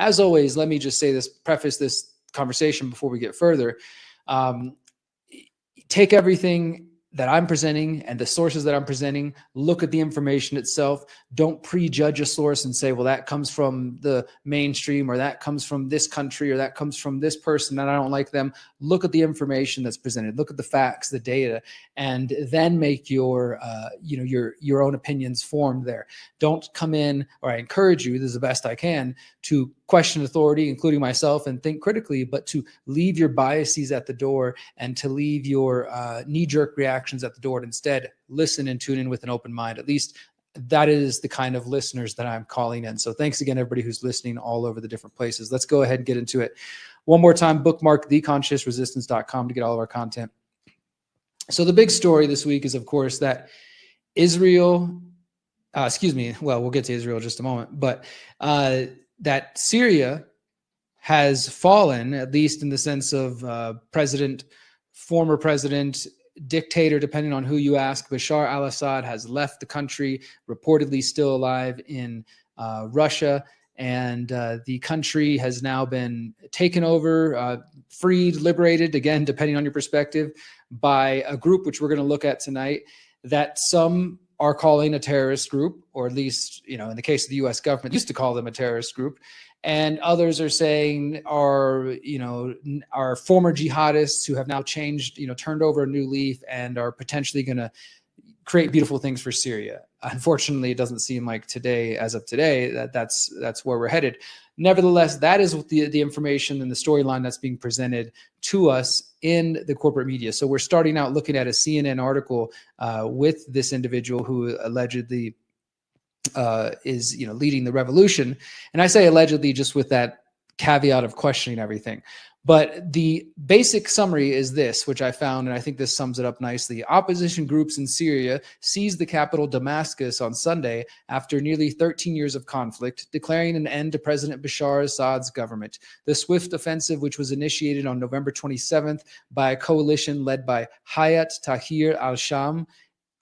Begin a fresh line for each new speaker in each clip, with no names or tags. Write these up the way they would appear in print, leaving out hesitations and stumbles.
as always, let me just say this, preface this conversation before we get further. Take everything that I'm presenting and the sources that I'm presenting, look at the information itself. Don't prejudge a source and say, well, that comes from the mainstream, or that comes from this country, or that comes from this person and I don't like them. Look at the information that's presented, look at the facts, the data, and then make your own opinions formed there. Don't come in, or I encourage you, this is the best I can, to question authority, including myself, and think critically, but to leave your biases at the door and to leave your knee-jerk reactions at the door, and instead listen and tune in with an open mind. At least that is the kind of listeners that I'm calling in. So thanks again, everybody who's listening all over the different places. Let's go ahead and get into it. One more time, bookmark theconsciousresistance.com to get all of our content. So the big story this week is, of course, that Israel, we'll get to Israel in just a moment, but that Syria has fallen, at least in the sense of former president, dictator, depending on who you ask. Bashar al-Assad has left the country, reportedly still alive in Russia, and the country has now been taken over, freed, liberated, again, depending on your perspective, by a group which we're going to look at tonight that some are calling a terrorist group, or at least, in the case of the U.S. government, used to call them a terrorist group. And others are saying are former jihadists who have now changed, turned over a new leaf and are potentially going to create beautiful things for Syria. Unfortunately, it doesn't seem like as of today, that's where we're headed. Nevertheless, that is the information and the storyline that's being presented to us in the corporate media. So we're starting out looking at a CNN article with this individual who allegedly is leading the revolution. And I say allegedly just with that caveat of questioning everything. But the basic summary is this, which I found, and I think this sums it up nicely. Opposition groups in Syria seized the capital Damascus on Sunday after nearly 13 years of conflict, declaring an end to President Bashar Assad's government. The swift offensive, which was initiated on November 27th by a coalition led by Hayat Tahrir al-Sham,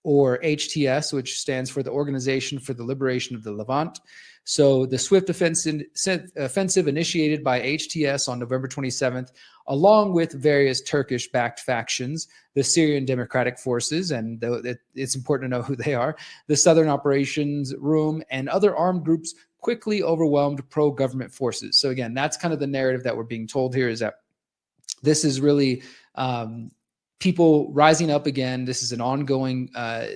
or HTS, which stands for the Organization for the Liberation of the Levant. So the swift offensive initiated by HTS on November 27th, along with various Turkish-backed factions, the Syrian Democratic Forces, and it's important to know who they are, the Southern Operations Room, and other armed groups quickly overwhelmed pro-government forces. So again, that's kind of the narrative that we're being told here, is that this is really people rising up again. This is an ongoing,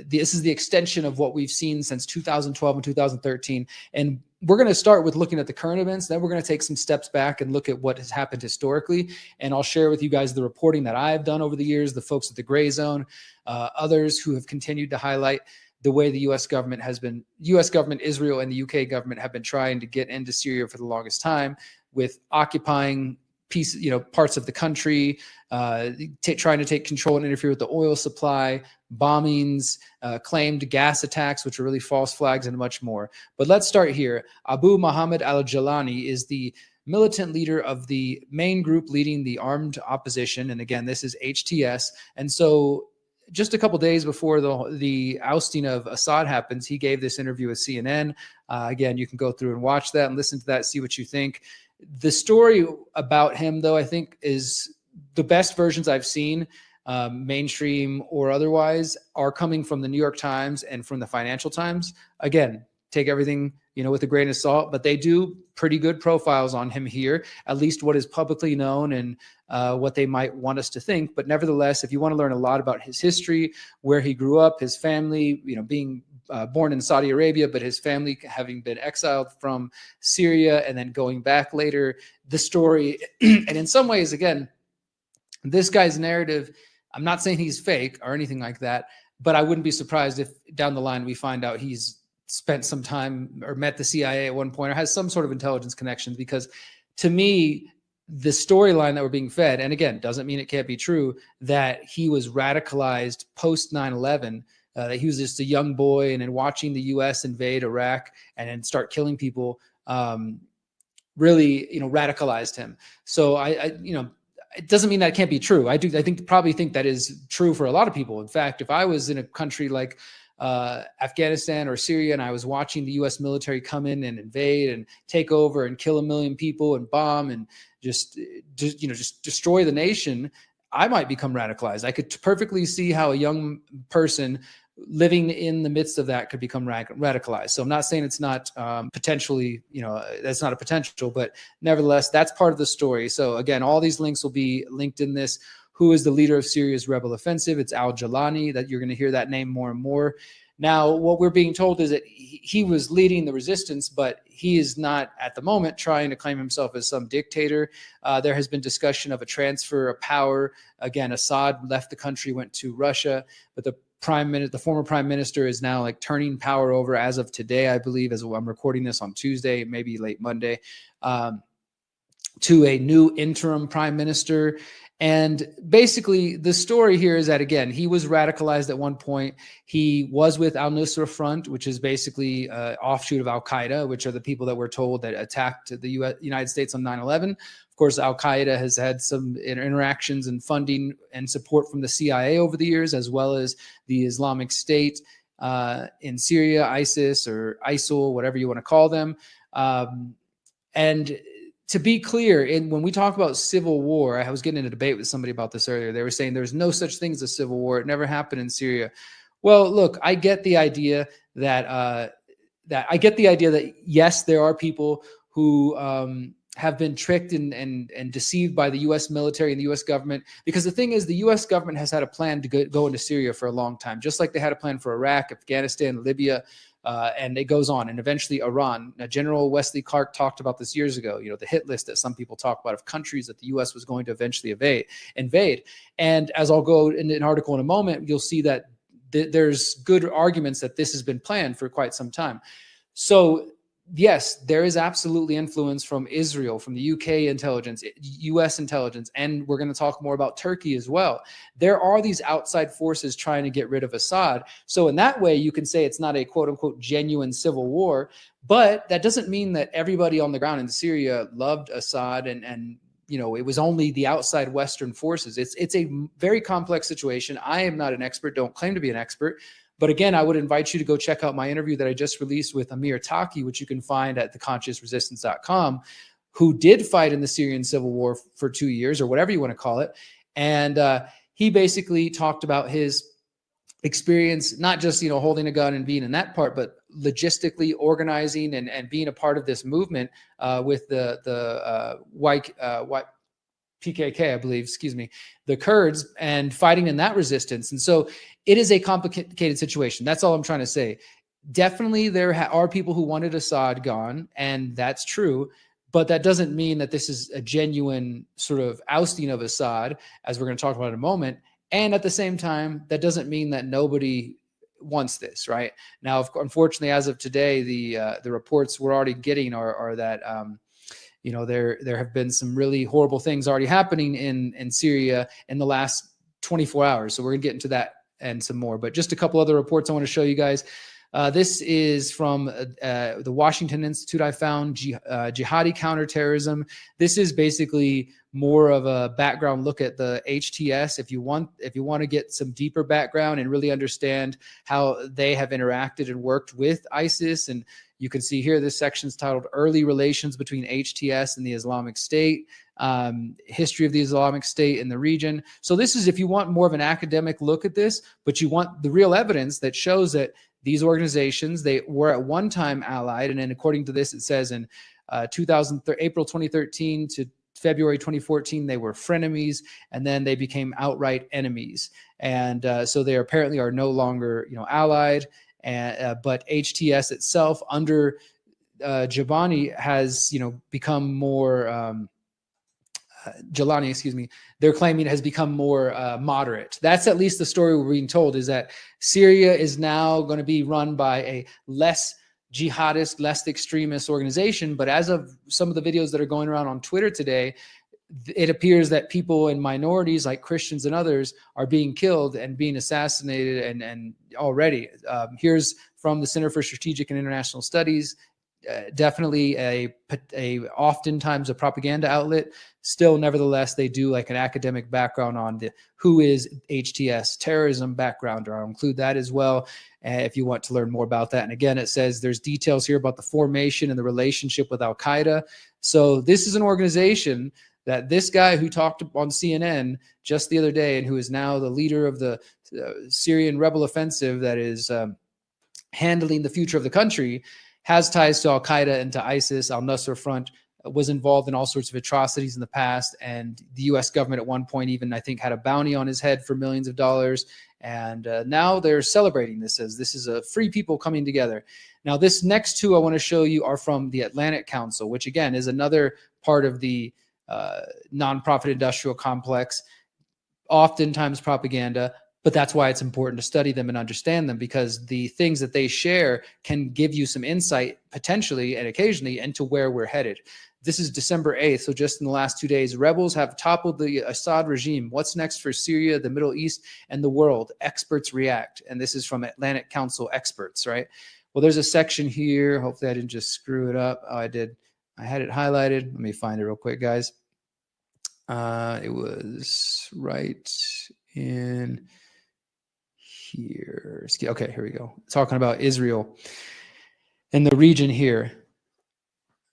this is the extension of what we've seen since 2012 and 2013. And we're going to start with looking at the current events. Then we're going to take some steps back and look at what has happened historically. And I'll share with you guys the reporting that I've done over the years, the folks at the Gray Zone, others who have continued to highlight the way the U.S. government, Israel, and the UK government have been trying to get into Syria for the longest time, with occupying parts of the country, trying to take control and interfere with the oil supply, bombings, claimed gas attacks, which are really false flags, and much more. But let's start here. Abu Muhammad al-Jalani is the militant leader of the main group leading the armed opposition. And again, this is HTS. And so just a couple days before the ousting of Assad happens, he gave this interview with CNN. Again, you can go through and watch that and listen to that, see what you think. The story about him, though, I think is the best versions I've seen, mainstream or otherwise, are coming from the New York Times and from the Financial Times. Again, take everything with a grain of salt, but they do pretty good profiles on him here, at least what is publicly known and what they might want us to think. But nevertheless, if you want to learn a lot about his history, where he grew up, his family, being born in Saudi Arabia, but his family having been exiled from Syria and then going back later, the story, and in some ways, again, this guy's narrative, I'm not saying he's fake or anything like that, but I wouldn't be surprised if down the line we find out he's spent some time or met the CIA at one point or has some sort of intelligence connections, because to me, the storyline that we're being fed, and again, doesn't mean it can't be true, that he was radicalized post 9/11, that he was just a young boy and then watching the U.S. invade Iraq and then start killing people, really, radicalized him. So it doesn't mean that it can't be true. I probably think that is true for a lot of people. In fact, if I was in a country like Afghanistan or Syria, and I was watching the U.S. military come in and invade and take over and kill 1 million people and bomb and just destroy the nation, I might become radicalized. I could perfectly see how a young person living in the midst of that could become radicalized. So I'm not saying it's not potentially, that's not a potential, but nevertheless, that's part of the story. So again, all these links will be linked in this. Who is the leader of Syria's rebel offensive? It's al-Jawlani. That you're going to hear that name more and more. Now, what we're being told is that he was leading the resistance, but he is not at the moment trying to claim himself as some dictator. There has been discussion of a transfer of power. Again, Assad left the country, went to Russia, but the former prime minister is now like turning power over as of today, I believe, as I'm recording this on Tuesday, maybe late Monday, to a new interim prime minister. And basically the story here is that, again, he was radicalized at one point. He was with al-Nusra Front, which is basically an offshoot of al-Qaeda, which are the people that were told that attacked the United States on 9/11. Of course, al-Qaeda has had some interactions and funding and support from the CIA over the years, as well as the Islamic State in Syria, ISIS or ISIL, whatever you want to call them. And to be clear, when we talk about civil war, I was getting in a debate with somebody about this earlier. They were saying there's no such thing as a civil war. It never happened in Syria. Well, look, I get the idea that yes, there are people who have been tricked and deceived by the U.S. military and the U.S. government. Because the thing is, the U.S. government has had a plan to go into Syria for a long time, just like they had a plan for Iraq, Afghanistan, Libya. And it goes on, and eventually Iran. Now, General Wesley Clark talked about this years ago, the hit list that some people talk about of countries that the U.S. was going to eventually invade. And as I'll go in an article in a moment, you'll see that there's good arguments that this has been planned for quite some time. So yes, there is absolutely influence from Israel, from the UK intelligence, US intelligence, and we're going to talk more about Turkey as well. There are these outside forces trying to get rid of Assad. So in that way, you can say it's not a quote unquote genuine civil war, but that doesn't mean that everybody on the ground in Syria loved Assad and it was only the outside Western forces. It's a very complex situation. I am not an expert, don't claim to be an expert. But again, I would invite you to go check out my interview that I just released with Amir Taki, which you can find at theconsciousresistance.com, who did fight in the Syrian civil war for 2 years or whatever you want to call it. And he basically talked about his experience, not just, holding a gun and being in that part, but logistically organizing and being a part of this movement with the white PKK, I believe, the Kurds, and fighting in that resistance. And so it is a complicated situation. That's all I'm trying to say. Definitely there are people who wanted Assad gone, and that's true. But that doesn't mean that this is a genuine sort of ousting of Assad, as we're going to talk about in a moment. And at the same time, that doesn't mean that nobody wants this, right? Now, unfortunately, as of today, the reports we're already getting are that there have been some really horrible things already happening in Syria in the last 24 hours. So we're going to get into that and some more. But just a couple other reports I want to show you guys. This is from the Washington Institute. I found jihadi counterterrorism. This is basically more of a background look at the HTS. If you want to get some deeper background and really understand how they have interacted and worked with ISIS, and you can see here this section is titled "Early Relations Between HTS and the Islamic State." History of the Islamic State in the region. So this is if you want more of an academic look at this, but you want the real evidence that shows that these organizations, they were at one time allied. And then according to this, it says in April 2013 to February 2014, they were frenemies, and then they became outright enemies. And so they apparently are no longer, allied. But HTS itself under Jabani has, become more Jawlani, they're claiming it has become more moderate. That's at least the story we're being told, is that Syria is now going to be run by a less jihadist, less extremist organization. But as of some of the videos that are going around on Twitter today, it appears that people in minorities like Christians and others are being killed and being assassinated and already. Here's from the Center for Strategic and International Studies. definitely a oftentimes a propaganda outlet. Still, nevertheless, they do like an academic background on the who is HTS, terrorism background, or I'll include that as well if you want to learn more about that. And again, it says there's details here about the formation and the relationship with Al-Qaeda. So this is an organization that this guy who talked on CNN just the other day and who is now the leader of the Syrian rebel offensive that is handling the future of the country has ties to Al-Qaeda and to ISIS. Al-Nusra Front was involved in all sorts of atrocities in the past. And the US government at one point even, I think, had a bounty on his head for millions of dollars. And now they're celebrating this as this is a free people coming together. Now, this next two I want to show you are from the Atlantic Council, which again is another part of the nonprofit industrial complex, oftentimes propaganda. But that's why it's important to study them and understand them, because the things that they share can give you some insight potentially and occasionally into where we're headed. This is December 8th. So just in the last 2 days, rebels have toppled the Assad regime. What's next for Syria, the Middle East, and the world? Experts react. And this is from Atlantic Council experts, right? Well, there's a section here. Hopefully I didn't just screw it up. Oh, I did. I had it highlighted. Let me find it real quick, guys. It was right in here. Okay, here we go. Talking about Israel and the region here.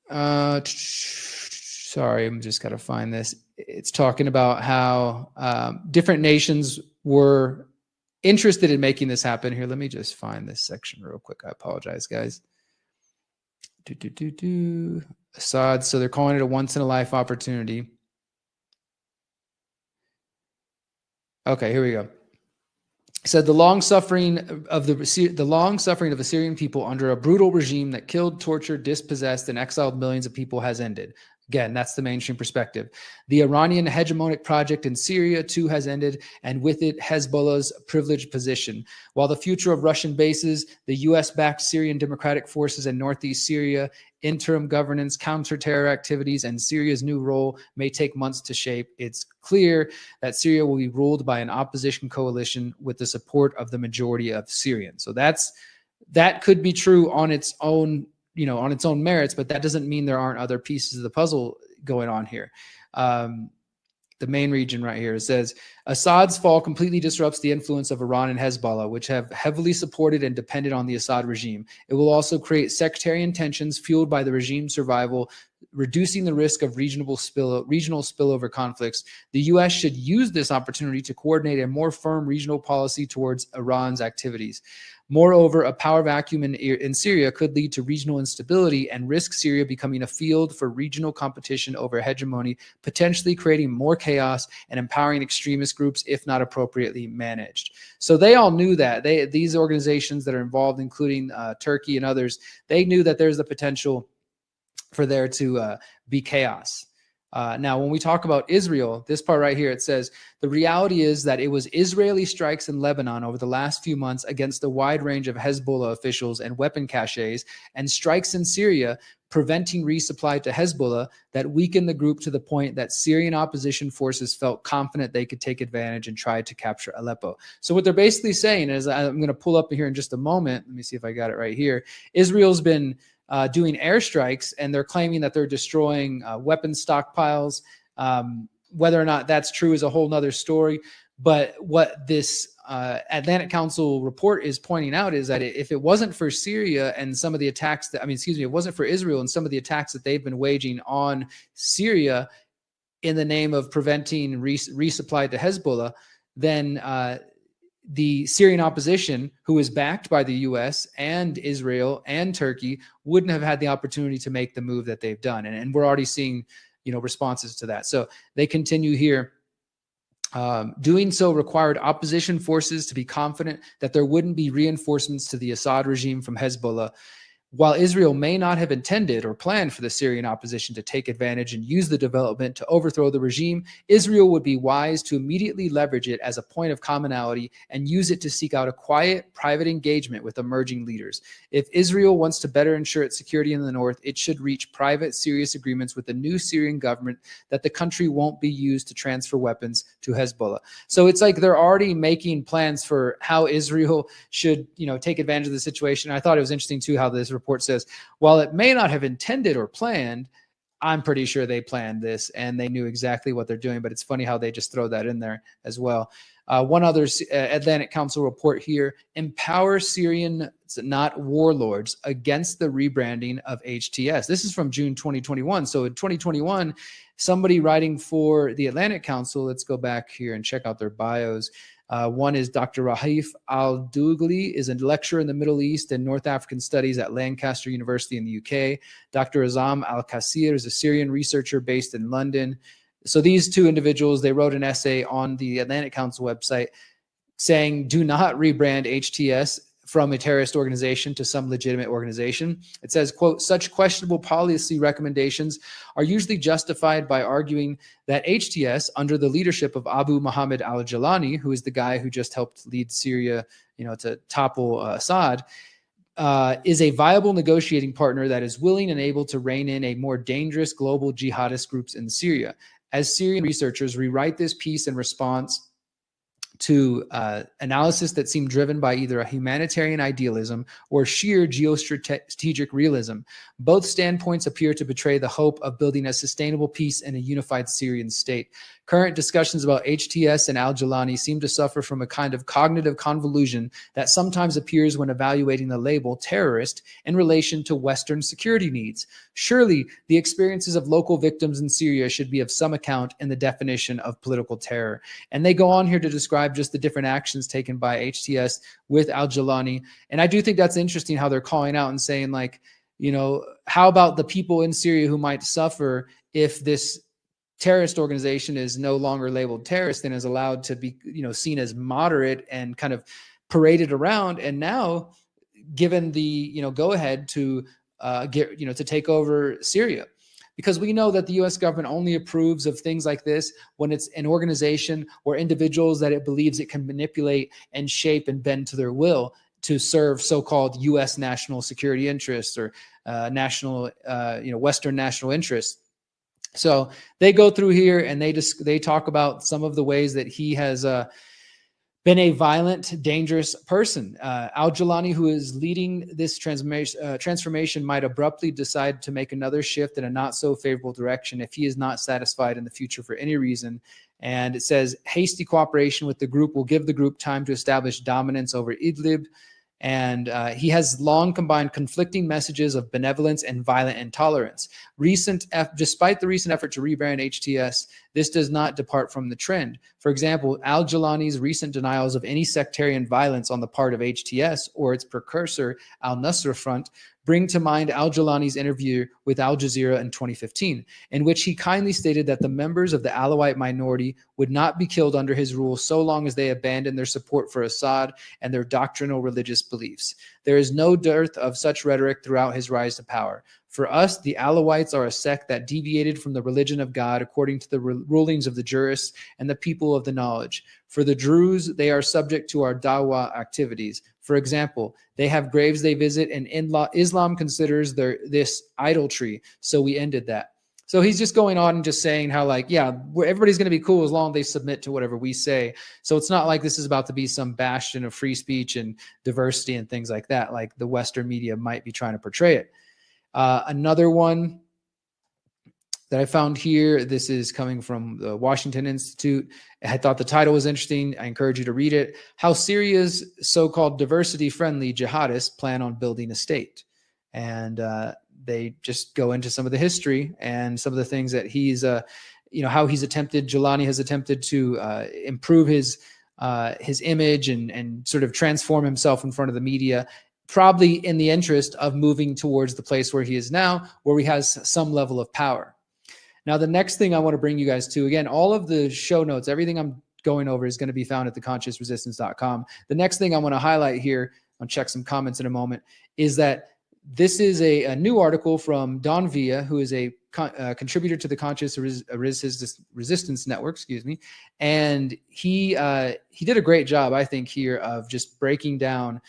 Sorry, I'm just got to find this. It's talking about how different nations were interested in making this happen. Here, let me just find this section real quick. I apologize, guys. Assad. So they're calling it a once-in-a-life opportunity. Okay, here we go. Said the long suffering of the Syrian people under a brutal regime that killed, tortured, dispossessed, and exiled millions of people has ended. Again, that's the mainstream perspective. The Iranian hegemonic project in Syria too has ended, and with it, Hezbollah's privileged position. While the future of Russian bases, the U.S.-backed Syrian Democratic Forces in northeast Syria, interim governance, counter-terror activities, and Syria's new role may take months to shape, it's clear that Syria will be ruled by an opposition coalition with the support of the majority of Syrians. So that could be true on its own, on its own merits, but that doesn't mean there aren't other pieces of the puzzle going on here. The main region right here, it says, Assad's fall completely disrupts the influence of Iran and Hezbollah, which have heavily supported and depended on the Assad regime. It will also create sectarian tensions fueled by the regime's survival, reducing the risk of regional spillover conflicts. The U.S. should use this opportunity to coordinate a more firm regional policy towards Iran's activities. Moreover, a power vacuum in Syria could lead to regional instability and risk Syria becoming a field for regional competition over hegemony, potentially creating more chaos and empowering extremist groups if not appropriately managed. So they all knew that. These organizations that are involved, including Turkey and others, they knew that there's the potential for there to be chaos. Now, when we talk about Israel, this part right here, it says, the reality is that it was Israeli strikes in Lebanon over the last few months against a wide range of Hezbollah officials and weapon caches, and strikes in Syria preventing resupply to Hezbollah that weakened the group to the point that Syrian opposition forces felt confident they could take advantage and try to capture Aleppo. So what they're basically saying is, I'm going to pull up here in just a moment. Let me see if I got it right here. Israel's been doing airstrikes, and they're claiming that they're destroying weapons stockpiles. Whether or not that's true is a whole nother story. But what this Atlantic Council report is pointing out is that if it wasn't for Syria and some of the attacks it wasn't for Israel and some of the attacks that they've been waging on Syria in the name of preventing resupply to Hezbollah, then the Syrian opposition, who is backed by the U.S. and Israel and Turkey, wouldn't have had the opportunity to make the move that they've done. And we're already seeing, responses to that. So they continue here. Doing so required opposition forces to be confident that there wouldn't be reinforcements to the Assad regime from Hezbollah. While Israel may not have intended or planned for the Syrian opposition to take advantage and use the development to overthrow the regime, Israel would be wise to immediately leverage it as a point of commonality and use it to seek out a quiet, private engagement with emerging leaders. If Israel wants to better ensure its security in the north, it should reach private, serious agreements with the new Syrian government that the country won't be used to transfer weapons to Hezbollah. So it's like they're already making plans for how Israel should, take advantage of the situation. I thought it was interesting too how this report says, while it may not have intended or planned, I'm pretty sure they planned this and they knew exactly what they're doing. But it's funny how they just throw that in there as well. One other Atlantic Council report here: empower Syrian, not warlords, against the rebranding of HTS. This is from June 2021. So in 2021, somebody writing for the Atlantic Council, let's go back here and check out their bios. One is Dr. Rahif Al-Dougli, is a lecturer in the Middle East and North African Studies at Lancaster University in the UK. Dr. Azam Al-Qasir is a Syrian researcher based in London. So these two individuals, they wrote an essay on the Atlantic Council website saying, do not rebrand HTS from a terrorist organization to some legitimate organization. It says, quote, such questionable policy recommendations are usually justified by arguing that HTS, under the leadership of Abu Muhammad al-Jalani, who is the guy who just helped lead Syria, to topple Assad, is a viable negotiating partner that is willing and able to rein in a more dangerous global jihadist groups in Syria. As Syrian researchers rewrite this piece in response to analysis that seemed driven by either a humanitarian idealism or sheer geostrategic realism, both standpoints appear to betray the hope of building a sustainable peace in a unified Syrian state. Current discussions about HTS and al-Jalani seem to suffer from a kind of cognitive convolution that sometimes appears when evaluating the label terrorist in relation to Western security needs. Surely, the experiences of local victims in Syria should be of some account in the definition of political terror. And they go on here to describe just the different actions taken by HTS with al-Jalani. And I do think that's interesting how they're calling out and saying, like, how about the people in Syria who might suffer if this terrorist organization is no longer labeled terrorist and is allowed to be, seen as moderate and kind of paraded around, and now given the, go ahead to to take over Syria. Because we know that the U.S. government only approves of things like this when it's an organization or individuals that it believes it can manipulate and shape and bend to their will to serve so-called U.S. national security interests or Western national interests. So they go through here and they talk about some of the ways that he has been a violent, dangerous person. Al-Jalani, who is leading this transformation, might abruptly decide to make another shift in a not so favorable direction if he is not satisfied in the future for any reason. And it says, hasty cooperation with the group will give the group time to establish dominance over Idlib. And he has long combined conflicting messages of benevolence and violent intolerance. Despite the recent effort to rebrand HTS, this does not depart from the trend. For example, al-Jalani's recent denials of any sectarian violence on the part of HTS or its precursor, al-Nusra Front, bring to mind al-Jalani's interview with Al Jazeera in 2015, in which he kindly stated that the members of the Alawite minority would not be killed under his rule so long as they abandoned their support for Assad and their doctrinal religious beliefs. There is no dearth of such rhetoric throughout his rise to power. For us, the Alawites are a sect that deviated from the religion of God according to the rulings of the jurists and the people of the knowledge. For the Druze, they are subject to our dawah activities. For example, they have graves they visit, and Islam considers this idolatry, so we ended that. So he's just going on and just saying how, like, everybody's going to be cool as long as they submit to whatever we say. So it's not like this is about to be some bastion of free speech and diversity and things like that, like the Western media might be trying to portray it. Another one that I found here, this is coming from the Washington Institute. I thought the title was interesting. I encourage you to read it. How Syria's so-called diversity-friendly jihadists plan on building a state. And they just go into some of the history and some of the things that he's, how Jalani has attempted to improve his image and sort of transform himself in front of the media, probably in the interest of moving towards the place where he is now, where he has some level of power. Now, the next thing I want to bring you guys to, again, all of the show notes, everything I'm going over is going to be found at theconsciousresistance.com. The next thing I want to highlight here, I'll check some comments in a moment, is that this is a new article from Don Villa, who is a contributor to the Conscious Resistance Network, and he did a great job, I think, here of just breaking down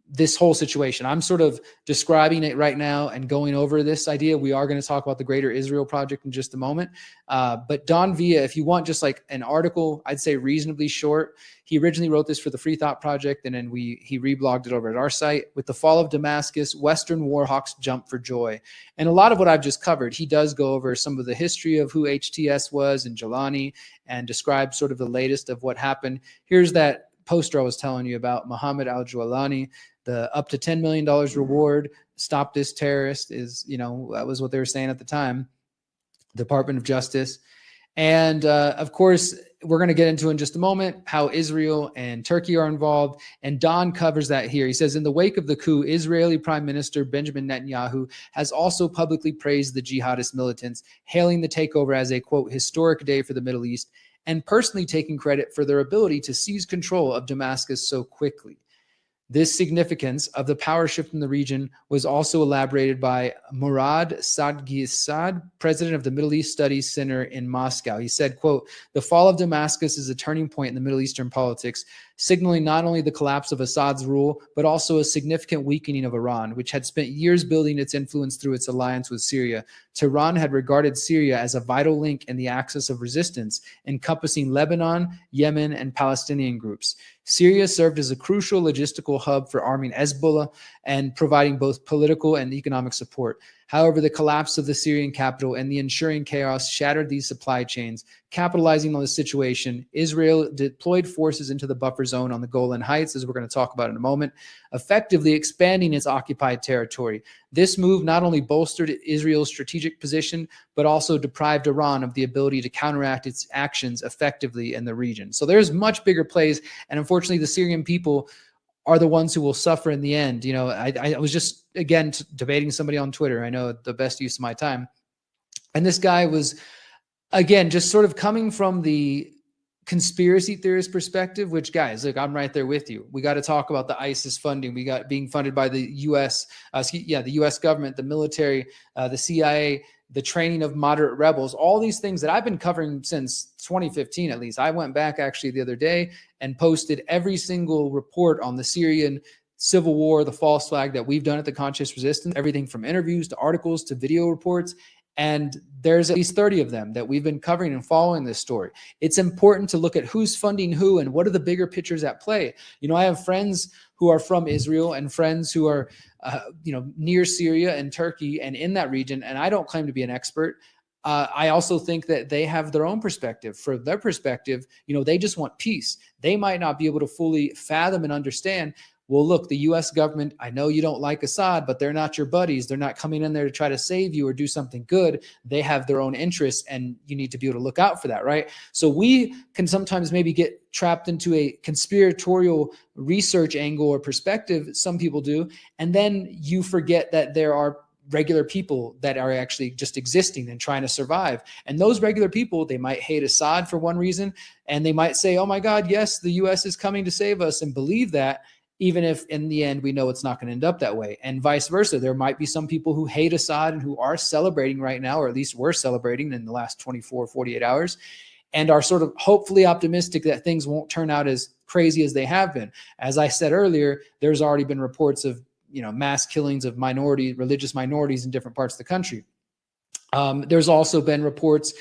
this whole situation. I'm sort of describing it right now and going over this idea. We are going to talk about the Greater Israel Project in just a moment. But Don Villa, if you want just like an article, I'd say reasonably short. He originally wrote this for the Free Thought Project, and then he reblogged it over at our site. With the fall of Damascus, Western warhawks jump for joy. And a lot of what I've just covered, he does go over some of the history of who HTS was and Jelani, and describe sort of the latest of what happened. Here's that poster I was telling you about, Mohammed al-Jawlani. The up to $10 million reward, stop this terrorist, is, that was what they were saying at the time, Department of Justice. And of course, we're going to get into in just a moment how Israel and Turkey are involved. And Don covers that here. He says, in the wake of the coup, Israeli Prime Minister Benjamin Netanyahu has also publicly praised the jihadist militants, hailing the takeover as a, quote, historic day for the Middle East, and personally taking credit for their ability to seize control of Damascus so quickly. This significance of the power shift in the region was also elaborated by Murad Sadghisad, president of the Middle East Studies Center in Moscow. He said, quote, the fall of Damascus is a turning point in the Middle Eastern politics, signaling not only the collapse of Assad's rule, but also a significant weakening of Iran, which had spent years building its influence through its alliance with Syria. Tehran had regarded Syria as a vital link in the axis of resistance, encompassing Lebanon, Yemen, and Palestinian groups. Syria served as a crucial logistical hub for arming Hezbollah and providing both political and economic support. However, the collapse of the Syrian capital and the ensuing chaos shattered these supply chains. Capitalizing on the situation, Israel deployed forces into the buffer zone on the Golan Heights, as we're going to talk about in a moment, effectively expanding its occupied territory. This move not only bolstered Israel's strategic position, but also deprived Iran of the ability to counteract its actions effectively in the region. So there's much bigger plays, and unfortunately, the Syrian people are the ones who will suffer in the end. I was just, again, debating somebody on Twitter. I know the best use of my time. And this guy was, again, just sort of coming from the conspiracy theorist perspective, which, guys, look, I'm right there with you. We got to talk about the ISIS funding. We got being funded by the U.S., the U.S. government, the military, the CIA, the training of moderate rebels, all these things that I've been covering since 2015, at least. I went back actually the other day and posted every single report on the Syrian civil war, the false flag that we've done at the Conscious Resistance, everything from interviews to articles to video reports. And there's at least 30 of them that we've been covering and following this story. It's important to look at who's funding who and what are the bigger pictures at play. I have friends who are from Israel and friends who are, near Syria and Turkey and in that region. And I don't claim to be an expert. I also think that they have their own perspective. For their perspective, they just want peace. They might not be able to fully fathom and understand, well, look, the U.S. government, I know you don't like Assad, but they're not your buddies. They're not coming in there to try to save you or do something good. They have their own interests, and you need to be able to look out for that, right? So we can sometimes maybe get trapped into a conspiratorial research angle or perspective. Some people do. And then you forget that there are regular people that are actually just existing and trying to survive. And those regular people, they might hate Assad for one reason, and they might say, oh my God, yes, the U.S. is coming to save us, and believe that, even if in the end we know it's not going to end up that way. And vice versa. There might be some people who hate Assad and who are celebrating right now, or at least were celebrating in the last 24, 48 hours, and are sort of hopefully optimistic that things won't turn out as crazy as they have been. As I said earlier, there's already been reports of mass killings of religious minorities in different parts of the country. There's also been reports.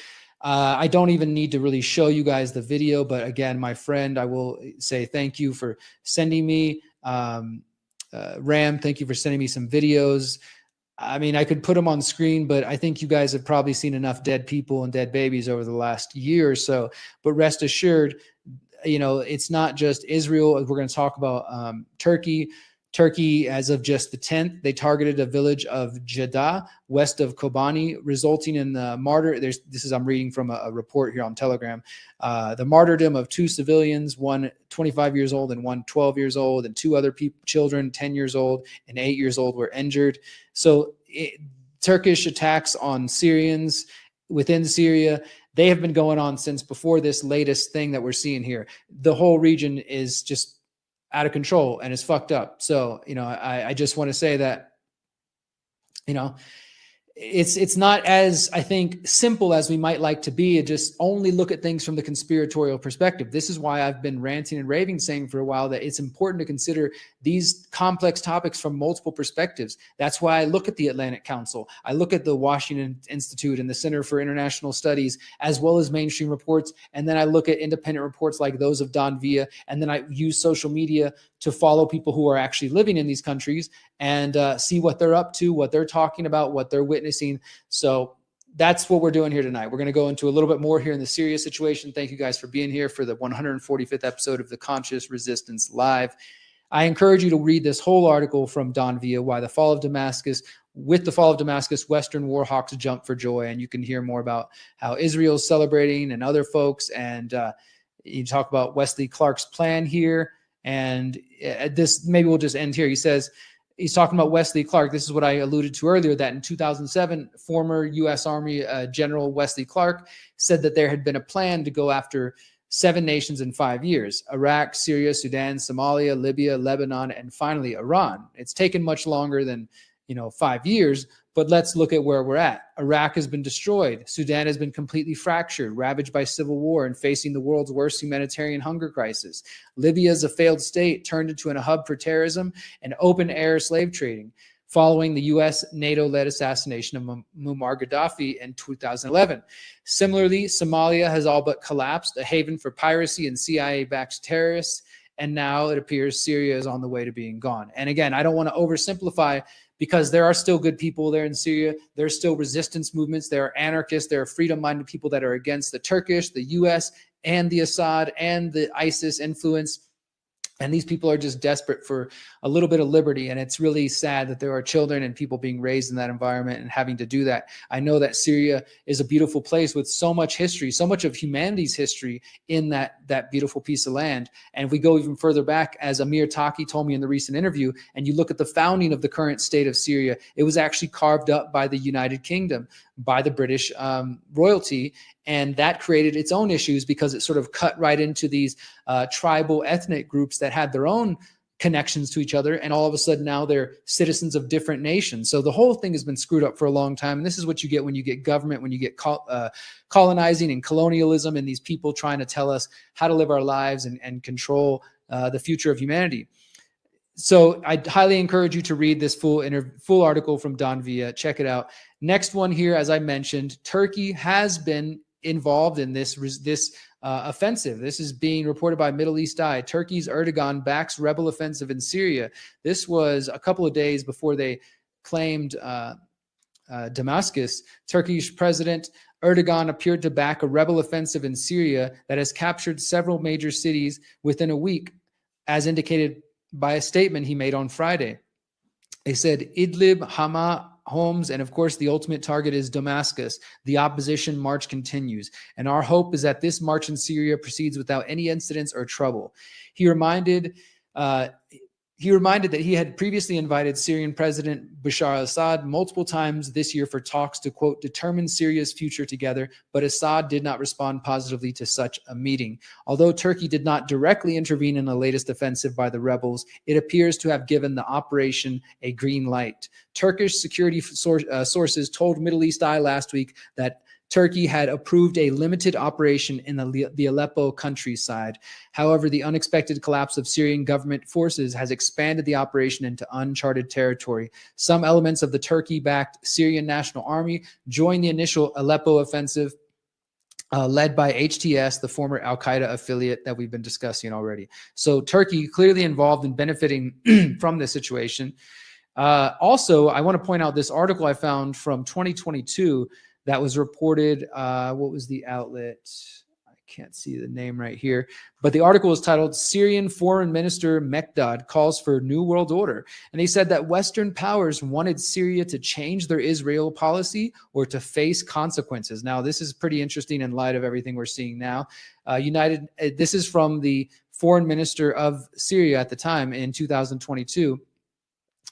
I don't even need to really show you guys the video, but again, my friend, I will say thank you for sending me, Ram, thank you for sending me some videos. I mean, I could put them on screen, but I think you guys have probably seen enough dead people and dead babies over the last year or so. But rest assured, it's not just Israel. We're going to talk about Turkey. Turkey, as of just the 10th, they targeted a village of Jeddah, west of Kobani, resulting in the I'm reading from a report here on Telegram, the martyrdom of two civilians, one 25 years old and one 12 years old, and two other children, 10 years old and 8 years old, were injured. So Turkish attacks on Syrians within Syria, they have been going on since before this latest thing that we're seeing here. The whole region is just out of control and it's fucked up. So, I just want to say that, it's not as, I think, simple as we might like to be. It just only look at things from the conspiratorial perspective. This is why I've been ranting and raving, saying for a while that it's important to consider these complex topics from multiple perspectives. That's why I look at the Atlantic Council. I look at the Washington Institute and the Center for International Studies, as well as mainstream reports. And then I look at independent reports like those of Don Villa. And then I use social media to follow people who are actually living in these countries and see what they're up to, what they're talking about, what they're witnessing. So that's what we're doing here tonight. We're going to go into a little bit more here in the Syria situation. Thank you guys for being here for the 145th episode of the Conscious Resistance Live. I encourage you to read this whole article from Don Villa, Why the Fall of Damascus. With the fall of Damascus, Western war hawks jump for joy. And you can hear more about how Israel's celebrating and other folks. And you talk about Wesley Clark's plan here. And this, maybe we'll just end here. He says, he's talking about Wesley Clark. This is what I alluded to earlier, that in 2007, former U.S. Army General Wesley Clark said that there had been a plan to go after 7 nations in 5 years: Iraq, Syria, Sudan, Somalia, Libya, Lebanon, and finally Iran. It's taken much longer than 5 years, but let's look at where we're at. Iraq has been destroyed. Sudan has been completely fractured, ravaged by civil war and facing the world's worst humanitarian hunger crisis. Libya is a failed state turned into a hub for terrorism and open-air slave trading, following the U.S. NATO-led assassination of Muammar Gaddafi in 2011. Similarly, Somalia has all but collapsed, a haven for piracy and CIA-backed terrorists, and now it appears Syria is on the way to being gone. And again, I don't want to oversimplify, because there are still good people there in Syria. There are still resistance movements. There are anarchists. There are freedom-minded people that are against the Turkish, the U.S., and the Assad and the ISIS influence. And these people are just desperate for a little bit of liberty. And it's really sad that there are children and people being raised in that environment and having to do that. I know that Syria is a beautiful place with so much history, so much of humanity's history in that beautiful piece of land. And if we go even further back, as Amir Taki told me in the recent interview, and you look at the founding of the current state of Syria, it was actually carved up by the United Kingdom, by the British royalty. And that created its own issues because it sort of cut right into these tribal ethnic groups that had their own connections to each other. And all of a sudden now they're citizens of different nations. So the whole thing has been screwed up for a long time. And this is what you get when you get government, when you get colonizing and colonialism, and these people trying to tell us how to live our lives and control the future of humanity. So I highly encourage you to read this full article from Don Villa. Check it out. Next one here, as I mentioned, Turkey has been involved in this offensive. This is being reported by Middle East Eye. Turkey's Erdogan backs rebel offensive in Syria. This was a couple of days before they claimed Damascus. Turkish President Erdogan appeared to back a rebel offensive in Syria that has captured several major cities within a week, as indicated by a statement he made on Friday. They said Idlib, Hama, Homs, and of course the ultimate target is Damascus. The opposition march continues, and our hope is that this march in Syria proceeds without any incidents or trouble. He reminded that he had previously invited Syrian President Bashar al-Assad multiple times this year for talks to, quote, determine Syria's future together, but Assad did not respond positively to such a meeting. Although Turkey did not directly intervene in the latest offensive by the rebels, it appears to have given the operation a green light. Turkish security sources told Middle East Eye last week that Turkey had approved a limited operation in the Aleppo countryside. However, the unexpected collapse of Syrian government forces has expanded the operation into uncharted territory. Some elements of the Turkey-backed Syrian National Army joined the initial Aleppo offensive, led by HTS, the former al-Qaeda affiliate that we've been discussing already. So Turkey clearly involved in benefiting from this situation. Also, I want to point out this article I found from 2022 that was reported. What was the outlet? I can't see the name right here, but the article is titled Syrian Foreign Minister Mekdad Calls for New World Order. And he said that Western powers wanted Syria to change their Israel policy or to face consequences. Now, this is pretty interesting in light of everything we're seeing now. This is from the foreign minister of Syria at the time in 2022.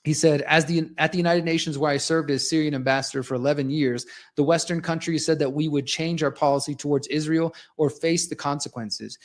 He said, at the United Nations, where I served as Syrian ambassador for 11 years, the Western countries said that we would change our policy towards Israel or face the consequences.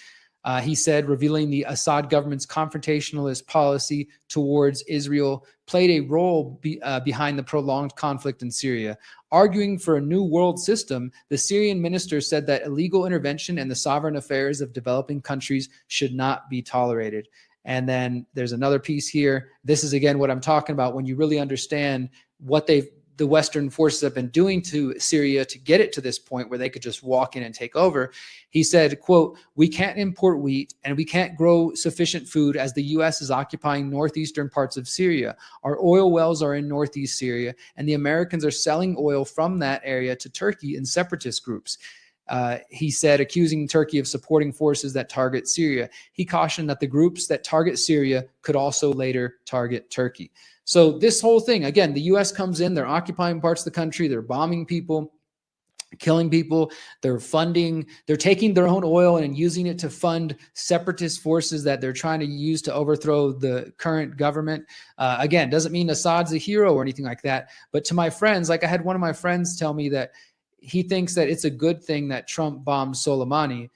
He said, revealing the Assad government's confrontationalist policy towards Israel played a role behind the prolonged conflict in Syria. Arguing for a new world system, the Syrian minister said that illegal intervention in the sovereign affairs of developing countries should not be tolerated. And then there's another piece here. This is, again, what I'm talking about when you really understand what the Western forces have been doing to Syria to get it to this point where they could just walk in and take over. He said, quote, "We can't import wheat and we can't grow sufficient food as the U.S. is occupying northeastern parts of Syria. Our oil wells are in northeast Syria, and the Americans are selling oil from that area to Turkey and separatist groups." He said, accusing Turkey of supporting forces that target Syria. He cautioned that the groups that target Syria could also later target Turkey. So this whole thing, again, the U.S. comes in, they're occupying parts of the country, they're bombing people, killing people, they're taking their own oil and using it to fund separatist forces that they're trying to use to overthrow the current government. Again, doesn't mean Assad's a hero or anything like that. But to my friends, like I had one of my friends tell me that he thinks that it's a good thing that Trump bombed Soleimani,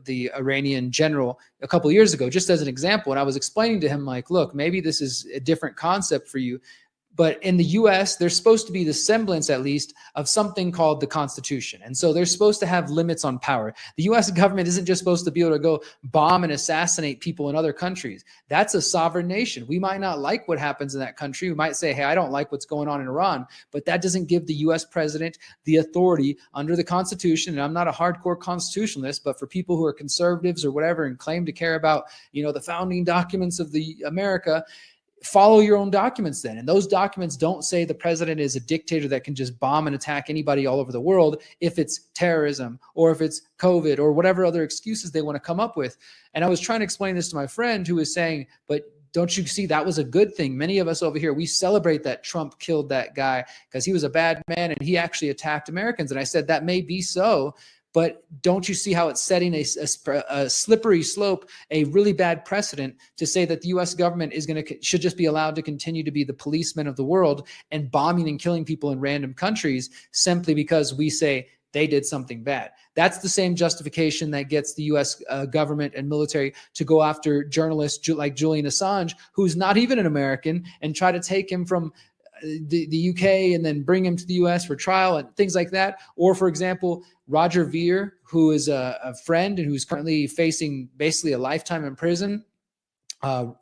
the Iranian general, a couple of years ago, just as an example. And I was explaining to him, like, look, maybe this is a different concept for you. But in the U.S., there's supposed to be the semblance, at least, of something called the Constitution. And so they're supposed to have limits on power. The U.S. government isn't just supposed to be able to go bomb and assassinate people in other countries. That's a sovereign nation. We might not like what happens in that country. We might say, hey, I don't like what's going on in Iran. But that doesn't give the U.S. president the authority under the Constitution. And I'm not a hardcore constitutionalist, but for people who are conservatives or whatever and claim to care about, the founding documents of the America, follow your own documents then. And those documents don't say the president is a dictator that can just bomb and attack anybody all over the world if it's terrorism or if it's COVID or whatever other excuses they want to come up with. And I was trying to explain this to my friend who was saying, but don't you see that was a good thing? Many of us over here, we celebrate that Trump killed that guy because he was a bad man and he actually attacked Americans. And I said, that may be so, but don't you see how it's setting a slippery slope, a really bad precedent to say that the U.S. government should just be allowed to continue to be the policeman of the world and bombing and killing people in random countries simply because we say they did something bad. That's the same justification that gets the U.S. Government and military to go after journalists like Julian Assange, who's not even an American, and try to take him from the UK and then bring him to the US for trial and things like that. Or, for example, Roger Ver, who is a friend and who's currently facing basically a lifetime in prison,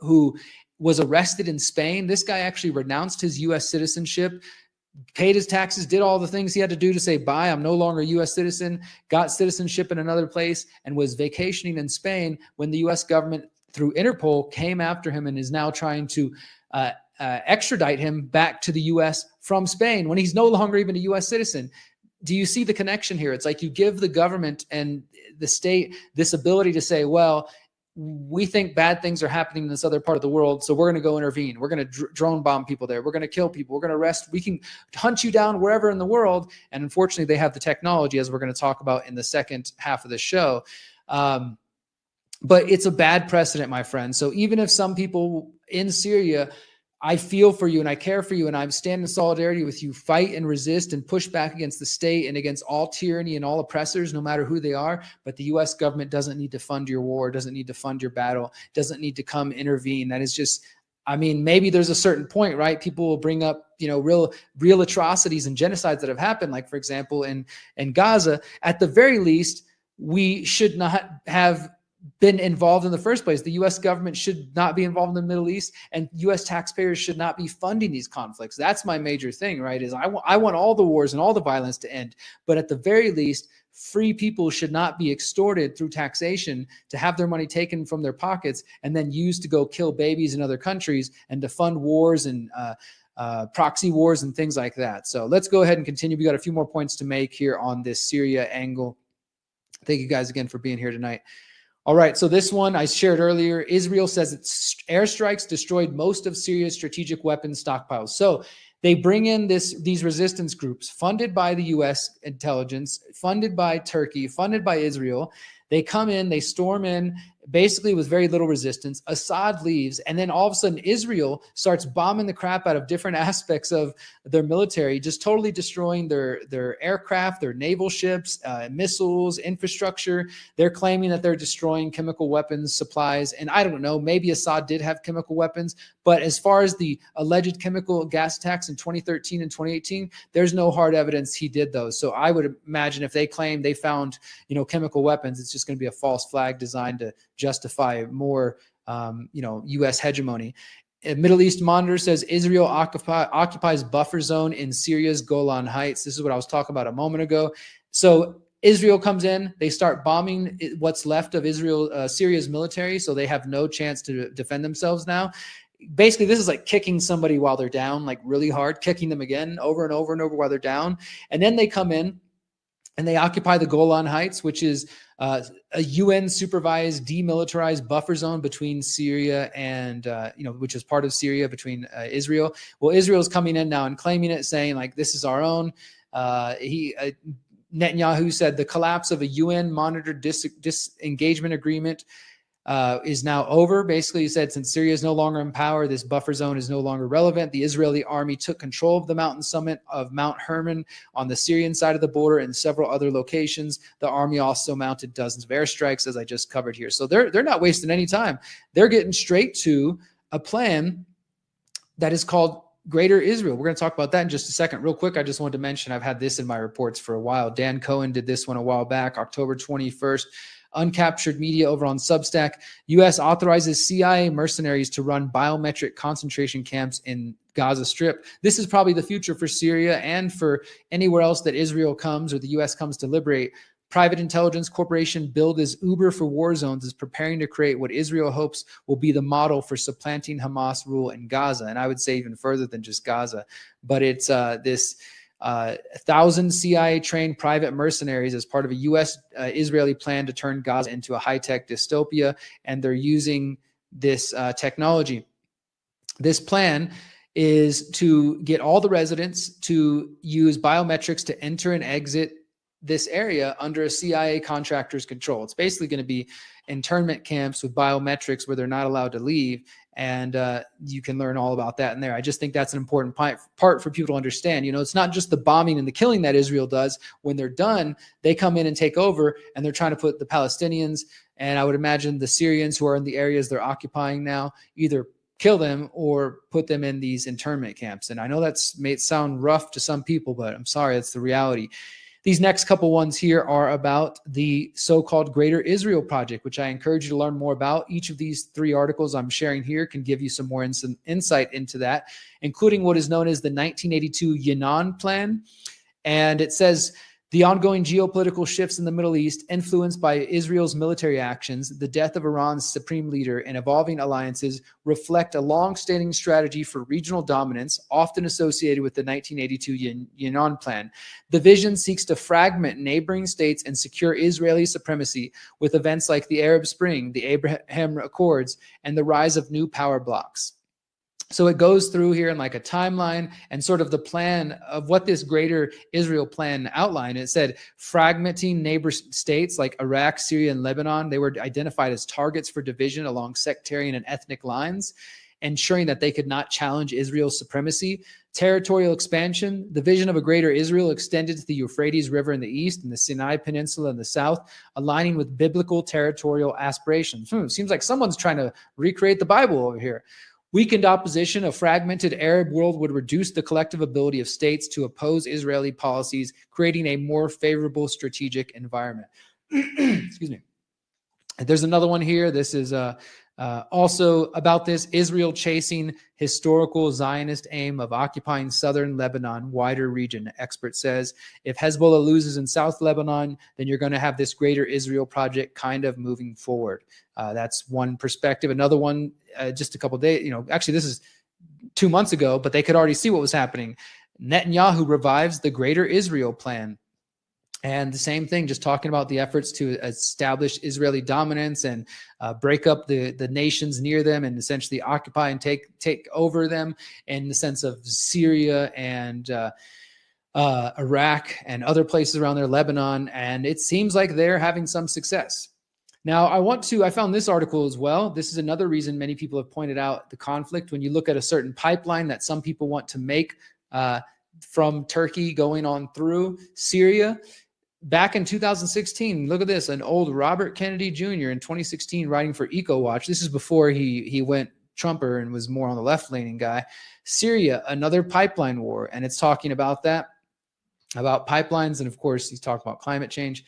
who was arrested in Spain. This guy actually renounced his US citizenship, paid his taxes, did all the things he had to do to say, bye, I'm no longer a U.S. citizen, got citizenship in another place, and was vacationing in Spain when the U.S. government, through Interpol, came after him and is now trying to extradite him back to the U.S. from Spain when he's no longer even a U.S. citizen. Do you see the connection here? It's like you give the government and the state this ability to say, well, we think bad things are happening in this other part of the world, so we're going to go intervene. We're going to drone bomb people there. We're going to kill people. We're going to arrest. We can hunt you down wherever in the world. And unfortunately, they have the technology, as we're going to talk about in the second half of the show. But it's a bad precedent, my friend. So even if some people in Syria, I feel for you and I care for you and I stand in solidarity with you, fight and resist and push back against the state and against all tyranny and all oppressors, no matter who they are. But the U.S. government doesn't need to fund your war, doesn't need to fund your battle, doesn't need to come intervene. That is just, I mean, maybe there's a certain point, right? People will bring up, real atrocities and genocides that have happened. Like, for example, in Gaza, at the very least, we should not have been involved in the first place. The U.S. government should not be involved in the Middle East, and U.S. taxpayers should not be funding these conflicts. That's my major thing, right? Is I want all the wars and all the violence to end, but at the very least, free people should not be extorted through taxation to have their money taken from their pockets and then used to go kill babies in other countries and to fund wars and proxy wars and things like that. So let's go ahead and continue. We got a few more points to make here on this Syria angle. Thank you guys again for being here tonight. All right, so this one I shared earlier. Israel says its airstrikes destroyed most of Syria's strategic weapons stockpiles. So they bring in these resistance groups funded by the U.S. intelligence, funded by Turkey, funded by Israel. They come in, they storm in basically with very little resistance. Assad leaves, and then all of a sudden Israel starts bombing the crap out of different aspects of their military, just totally destroying their aircraft, their naval ships, missiles, infrastructure. They're claiming that they're destroying chemical weapons supplies, and I don't know, maybe Assad did have chemical weapons, but as far as the alleged chemical gas attacks in 2013 and 2018, there's no hard evidence he did those. So I would imagine if they claim they found, chemical weapons, it's just going to be a false flag designed to justify more, U.S. hegemony. Middle East Monitor says Israel occupies buffer zone in Syria's Golan Heights. This is what I was talking about a moment ago. So Israel comes in, they start bombing what's left of Syria's military, so they have no chance to defend themselves now. Basically, this is like kicking somebody while they're down, like really hard, kicking them again over and over and over while they're down. And then they come in and they occupy the Golan Heights, which is a UN-supervised, demilitarized buffer zone between Syria and, which is part of Syria between Israel. Well, Israel's coming in now and claiming it, saying like, this is our own. Netanyahu said the collapse of a UN-monitored disengagement agreement is now over. Basically, he said, since Syria is no longer in power, this buffer zone is no longer relevant. The Israeli army took control of the mountain summit of Mount Hermon on the Syrian side of the border and several other locations. The army also mounted dozens of airstrikes, as I just covered here. So they're not wasting any time. They're getting straight to a plan that is called Greater Israel. We're going to talk about that in just a second. Real quick, I just wanted to mention, I've had this in my reports for a while. Dan Cohen did this one a while back, October 21st. Uncaptured media over on Substack. U.S. authorizes CIA mercenaries to run biometric concentration camps in Gaza Strip. This is probably the future for Syria and for anywhere else that Israel comes or the U.S. comes to liberate. Private intelligence corporation billed as Uber for war zones is preparing to create what Israel hopes will be the model for supplanting Hamas rule in Gaza. And I would say even further than just Gaza. But it's this 1,000 CIA-trained private mercenaries as part of a U.S.-Israeli plan to turn Gaza into a high-tech dystopia, and they're using this technology. This plan is to get all the residents to use biometrics to enter and exit this area under a CIA contractor's control. It's basically going to be internment camps with biometrics where they're not allowed to leave. And you can learn all about that in there. I just think that's an important part for people to understand. It's not just the bombing and the killing that Israel does. When they're done, they come in and take over, and they're trying to put the Palestinians, and I would imagine the Syrians who are in the areas they're occupying now, either kill them or put them in these internment camps. And I know that's may sound rough to some people, but I'm sorry, that's the reality. These next couple ones here are about the so-called Greater Israel Project, which I encourage you to learn more about. Each of these 3 articles I'm sharing here can give you some more insight into that, including what is known as the 1982 Yinon Plan. And it says, the ongoing geopolitical shifts in the Middle East, influenced by Israel's military actions, the death of Iran's supreme leader, and evolving alliances, reflect a long-standing strategy for regional dominance, often associated with the 1982 Yinon Plan. The vision seeks to fragment neighboring states and secure Israeli supremacy with events like the Arab Spring, the Abraham Accords, and the rise of new power blocs. So it goes through here in like a timeline and sort of the plan of what this Greater Israel Plan outlined. It said fragmenting neighbor states like Iraq, Syria, and Lebanon. They were identified as targets for division along sectarian and ethnic lines, ensuring that they could not challenge Israel's supremacy. Territorial expansion, the vision of a Greater Israel extended to the Euphrates River in the east and the Sinai Peninsula in the south, aligning with biblical territorial aspirations. Seems like someone's trying to recreate the Bible over here. Weakened opposition, a fragmented Arab world would reduce the collective ability of states to oppose Israeli policies, creating a more favorable strategic environment. Excuse me. There's another one here. This is also about this. Israel chasing historical Zionist aim of occupying southern Lebanon, wider region. Expert says if Hezbollah loses in South Lebanon, then you're going to have this Greater Israel Project kind of moving forward. That's one perspective. Another one, just a couple of days, actually this is 2 months ago, but they could already see what was happening. Netanyahu revives the Greater Israel Plan. And the same thing, just talking about the efforts to establish Israeli dominance and break up the nations near them and essentially occupy and take over them in the sense of Syria and Iraq and other places around there, Lebanon. And it seems like they're having some success. Now, I found this article as well. This is another reason many people have pointed out the conflict. When you look at a certain pipeline that some people want to make from Turkey going on through Syria, back in 2016, look at this, an old Robert Kennedy Jr. in 2016 writing for EcoWatch. This is before he went Trumper and was more on the left-leaning guy. Syria, another pipeline war. And it's talking about that, about pipelines. And of course, he's talking about climate change.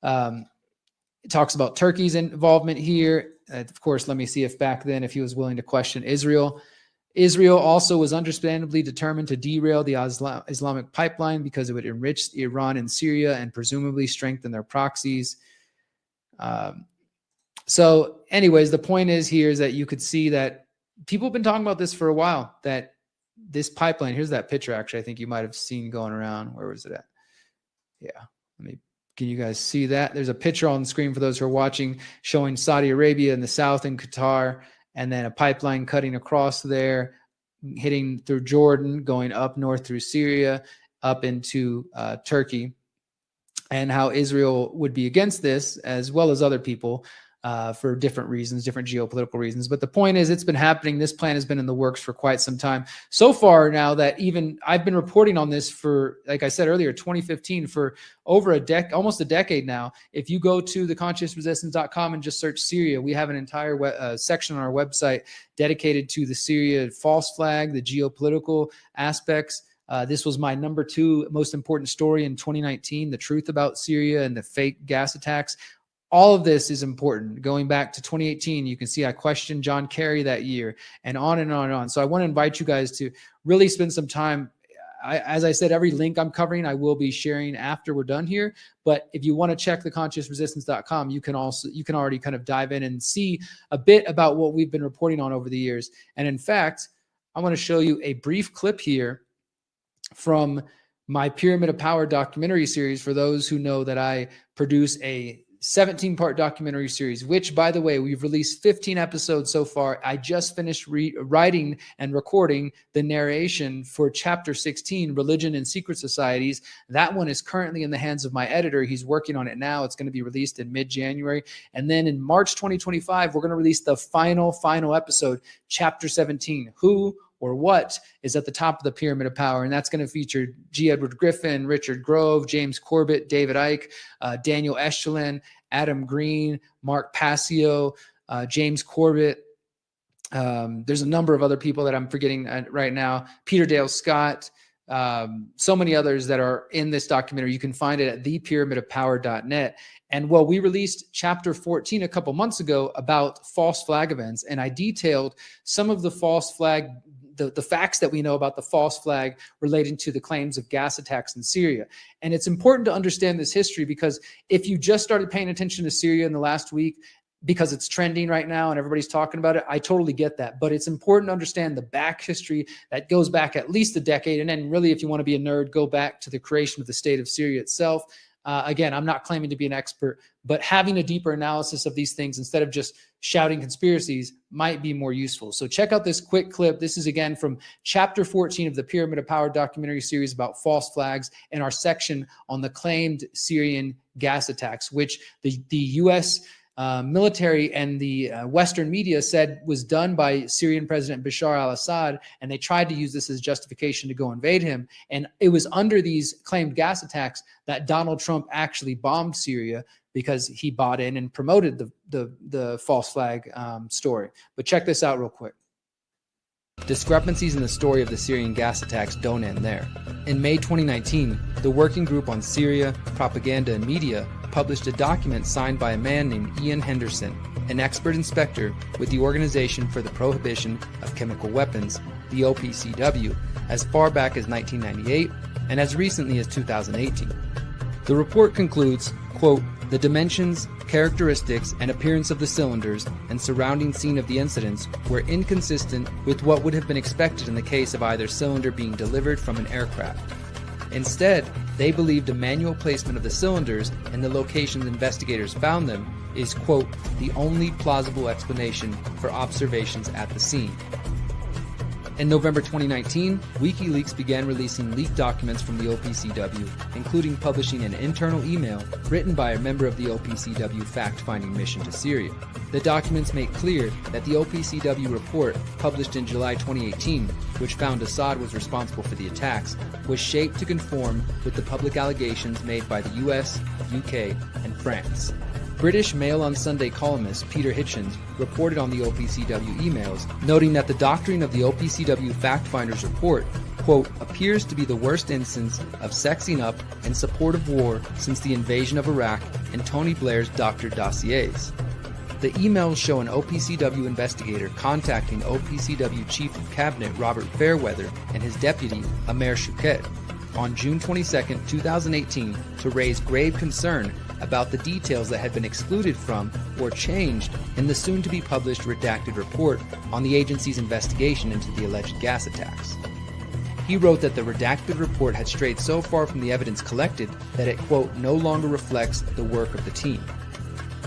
It talks about Turkey's involvement here. Of course, let me see if back then, if he was willing to question Israel. Israel also was understandably determined to derail the Islamic pipeline because it would enrich Iran and Syria and presumably strengthen their proxies. So anyways, the point is here is that you could see that people have been talking about this for a while, that this pipeline, here's that picture actually, I think you might have seen going around. Where was it at? Yeah, can you guys see that? There's a picture on the screen for those who are watching showing Saudi Arabia in the south and Qatar, and then a pipeline cutting across there, hitting through Jordan, going up north through Syria, up into Turkey, and how Israel would be against this, as well as other people, for different reasons, different geopolitical reasons. But the point is, it's been happening. This plan has been in the works for quite some time. So far now that even I've been reporting on this for, like I said earlier, 2015, for over almost a decade now. If you go to theconsciousresistance.com and just search Syria, we have an entire section on our website dedicated to the Syria false flag, the geopolitical aspects. This was my number 2 most important story in 2019, the truth about Syria and the fake gas attacks. All of this is important. Going back to 2018, you can see I questioned John Kerry that year, and on and on and on. So I want to invite you guys to really spend some time. As I said, every link I'm covering, I will be sharing after we're done here. But if you want to check theconsciousresistance.com, you can already kind of dive in and see a bit about what we've been reporting on over the years. And in fact, I want to show you a brief clip here from my Pyramid of Power documentary series. For those who know that I produce a 17-part documentary series, which, by the way, we've released 15 episodes so far. I just finished writing and recording the narration for Chapter 16, Religion and Secret Societies. That one is currently in the hands of my editor. He's working on it now. It's going to be released in mid-January. And then in March 2025, we're going to release the final episode, Chapter 17, Who or What is at the top of the Pyramid of Power. And that's going to feature G. Edward Griffin, Richard Grove, James Corbett, David Icke, Daniel Eshtelin, Adam Green, Mark Passio, James Corbett. There's a number of other people that I'm forgetting right now. Peter Dale Scott, so many others that are in this documentary. You can find it at thepyramidofpower.net. And well, we released Chapter 14 a couple months ago about false flag events, and I detailed some of the false flag, the facts that we know about the false flag relating to the claims of gas attacks in Syria. And it's important to understand this history, because if you just started paying attention to Syria in the last week because it's trending right now and everybody's talking about it, I totally get that. But it's important to understand the back history that goes back at least a decade. And then really, if you want to be a nerd, go back to the creation of the state of Syria itself. Again, I'm not claiming to be an expert, but having a deeper analysis of these things instead of just shouting conspiracies might be more useful. So check out this quick clip. This is again from Chapter 14 of the Pyramid of Power documentary series about false flags, and our section on the claimed Syrian gas attacks, which the U.S. Military and the Western media said was done by Syrian President Bashar al-Assad, and they tried to use this as justification to go invade him. And it was under these claimed gas attacks that Donald Trump actually bombed Syria, because he bought in and promoted the false flag story. But check this out real quick. Discrepancies in the story of the Syrian gas attacks don't end there. In May 2019, the Working Group on Syria, Propaganda and Media published a document signed by a man named Ian Henderson, an expert inspector with the Organization for the Prohibition of Chemical Weapons, the OPCW, as far back as 1998 and as recently as 2018. The report concludes, quote, "The dimensions, characteristics, and appearance of the cylinders and surrounding scene of the incidents were inconsistent with what would have been expected in the case of either cylinder being delivered from an aircraft. Instead, they believed a manual placement of the cylinders in the locations investigators found them is, quote, the only plausible explanation for observations at the scene." In November 2019, WikiLeaks began releasing leaked documents from the OPCW, including publishing an internal email written by a member of the OPCW fact-finding mission to Syria. The documents make clear that the OPCW report, published in July 2018, which found Assad was responsible for the attacks, was shaped to conform with the public allegations made by the US, UK, and France. British Mail on Sunday columnist Peter Hitchens reported on the OPCW emails, noting that the doctrine of the OPCW fact-finders report, quote, appears to be the worst instance of sexing up in support of war since the invasion of Iraq and Tony Blair's doctored dossiers. The emails show an OPCW investigator contacting OPCW Chief of Cabinet Robert Fairweather and his deputy, Amer Shouket, on June 22, 2018, to raise grave concern about the details that had been excluded from or changed in the soon-to-be-published redacted report on the agency's investigation into the alleged gas attacks. He wrote that the redacted report had strayed so far from the evidence collected that it, quote, no longer reflects the work of the team.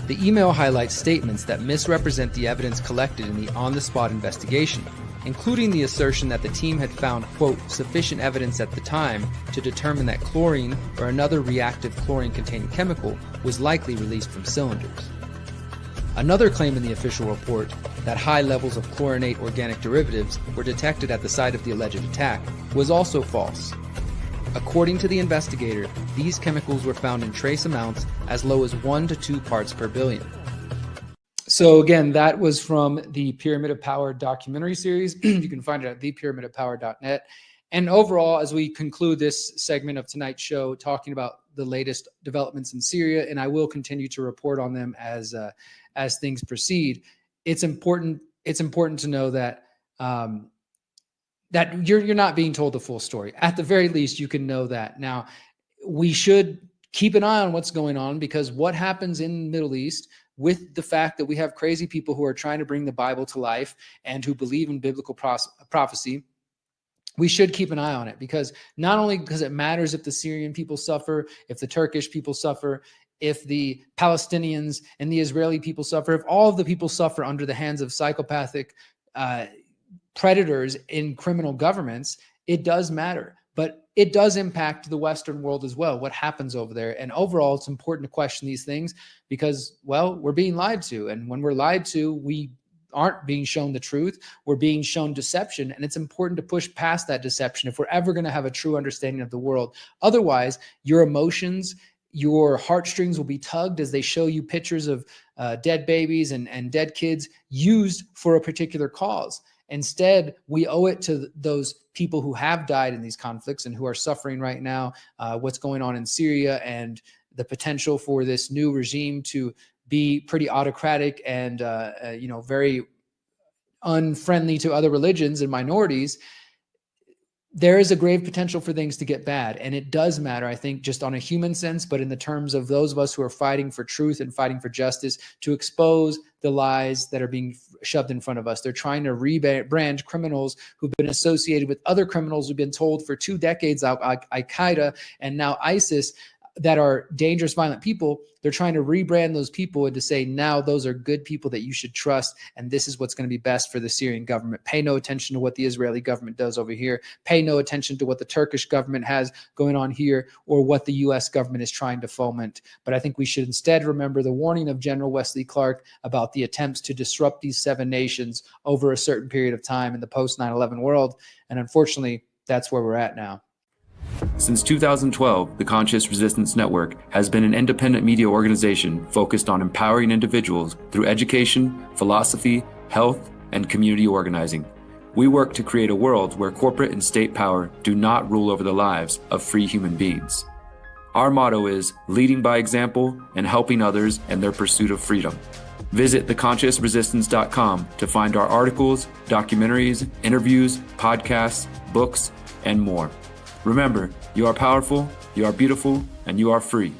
The email highlights statements that misrepresent the evidence collected in the on-the-spot investigation, including the assertion that the team had found, quote, sufficient evidence at the time to determine that chlorine or another reactive chlorine-containing chemical was likely released from cylinders. Another claim in the official report, that high levels of chlorinate organic derivatives were detected at the site of the alleged attack, was also false. According to the investigator, these chemicals were found in trace amounts as low as 1 to 2 parts per billion. So again, that was from the Pyramid of Power documentary series. You can find it at thepyramidofpower.net. And overall, as we conclude this segment of tonight's show, talking about the latest developments in Syria, and I will continue to report on them as things proceed, it's important to know that that you're not being told the full story. At the very least, you can know that. Now, we should keep an eye on what's going on, because what happens in the Middle East, with the fact that we have crazy people who are trying to bring the Bible to life and who believe in biblical prophecy, we should keep an eye on it, because not only because it matters if the Syrian people suffer, if the Turkish people suffer, if the Palestinians and the Israeli people suffer, if all of the people suffer under the hands of psychopathic predators in criminal governments, it does matter. But it does impact the Western world as well, what happens over there. And overall, it's important to question these things because, well, we're being lied to. And when we're lied to, we aren't being shown the truth. We're being shown deception. And it's important to push past that deception if we're ever going to have a true understanding of the world. Otherwise, your emotions, your heartstrings will be tugged as they show you pictures of dead babies and dead kids used for a particular cause. Instead, we owe it to those people who have died in these conflicts and who are suffering right now, what's going on in Syria and the potential for this new regime to be pretty autocratic and very unfriendly to other religions and minorities. There is a grave potential for things to get bad. And it does matter, I think, just on a human sense, but in the terms of those of us who are fighting for truth and fighting for justice, to expose the lies that are being shoved in front of us. They're trying to rebrand criminals who've been associated with other criminals who've been told for 2 decades, Al-Qaeda and now ISIS, that are dangerous, violent people. They're trying to rebrand those people and to say, now those are good people that you should trust. And this is what's going to be best for the Syrian government. Pay no attention to what the Israeli government does over here. Pay no attention to what the Turkish government has going on here or what the US government is trying to foment. But I think we should instead remember the warning of General Wesley Clark about the attempts to disrupt these 7 nations over a certain period of time in the post 9/11 world. And unfortunately, that's where we're at now.
Since 2012, the Conscious Resistance Network has been an independent media organization focused on empowering individuals through education, philosophy, health, and community organizing. We work to create a world where corporate and state power do not rule over the lives of free human beings. Our motto is leading by example and helping others in their pursuit of freedom. Visit theconsciousresistance.com to find our articles, documentaries, interviews, podcasts, books, and more. Remember, you are powerful, you are beautiful, and you are free.